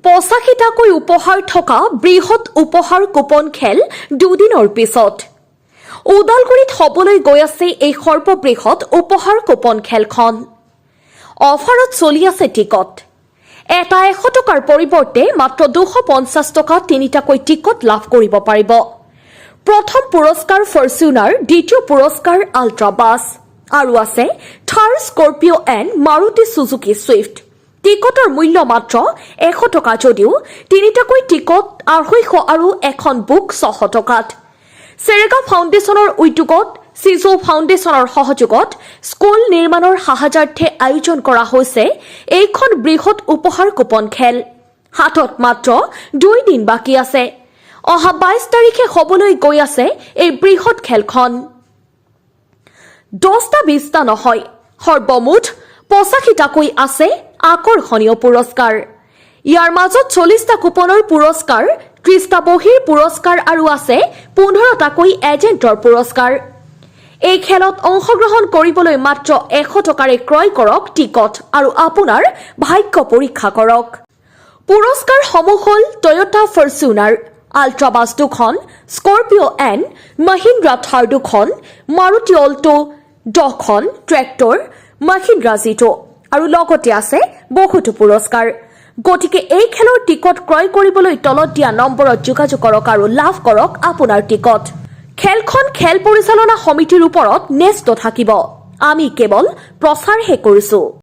85টাকৈ উপহাৰ থকা বৃহৎ উপহাৰ কুপন খেল দুদিনৰ পিছত ওদালগুৰিত হ'বলৈ গৈ আছে এই সৰ্ববৃহৎ উপহাৰ কুপন খেলখন। অফাৰত চলি আছে টিকট। এটা 100 টকাৰ পৰিৱৰ্তে মাত্ৰ 250 টকা তিনিটাকৈ টিকট লাভ কৰিব পাৰিব। প্ৰথম পুৰস্কাৰ ফৰচুনাৰ, দ্বিতীয় পুৰস্কাৰ আল্ট্ৰা বাছ আৰু আছে Thar, Scorpio and Maruti Suzuki Swift. টিকটৰ মূল্য মাত্ৰ 100 টকা যদিও তিনিটাকৈ টিকট 250 আৰু এখন বুক 600 টকাত। চেৰেগা ফাউণ্ডেশ্যনৰ উদ্যোগত চিজো ফাউণ্ডেশ্যনৰ সহযোগত স্কুল নিৰ্মাণৰ সাহায্যাৰ্থে আয়োজন কৰা হৈছে এইখন বৃহৎ উপহাৰ কুপন খেল। হাতত মাত্ৰ 2 দিন বাকী আছে। অহা 22 তাৰিখে হ'বলৈ গৈ আছে এই বৃহৎ খেলখন। 10টা 20টা নহয়, সৰ্বমুঠ 85টাকৈ আছে আকৰ্ষণীয় পুৰস্কাৰ। ইয়াৰ মাজত 40টা কুপনৰ পুৰস্কাৰ, 30টা বহীৰ পুৰস্কাৰ আৰু আছে 15টাকৈ এজেণ্টৰ পুৰস্কাৰ। এই খেলত অংশগ্ৰহণ কৰিবলৈ মাত্ৰ 100 টকাৰে ক্ৰয় কৰক টিকট আৰু আপোনাৰ ভাগ্য পৰীক্ষা কৰক। পুৰস্কাৰসমূহ হ'ল টয়োটা ফৰচুনাৰ, আল্ট্ৰা বাছ 2খন, স্কৰপিঅ এণ্ড মহিন্দ্ৰা থাৰ 2খন, মাৰুতি অল্টো 10খন, ট্ৰেক্টৰ, মহিন্দ্ৰা জিটো আৰু লগতে আছে বহুতো পুৰস্কাৰ। গতিকে এই খেলৰ টিকট ক্ৰয় কৰিবলৈ তলত দিয়া নম্বৰত যোগাযোগ কৰক আৰু লাভ কৰক আপোনাৰ টিকট। খেলখন খেল পৰিচালনা সমিতিৰ ওপৰত ন্যস্ত থাকিব। আমি কেৱল প্ৰচাৰহে কৰিছো।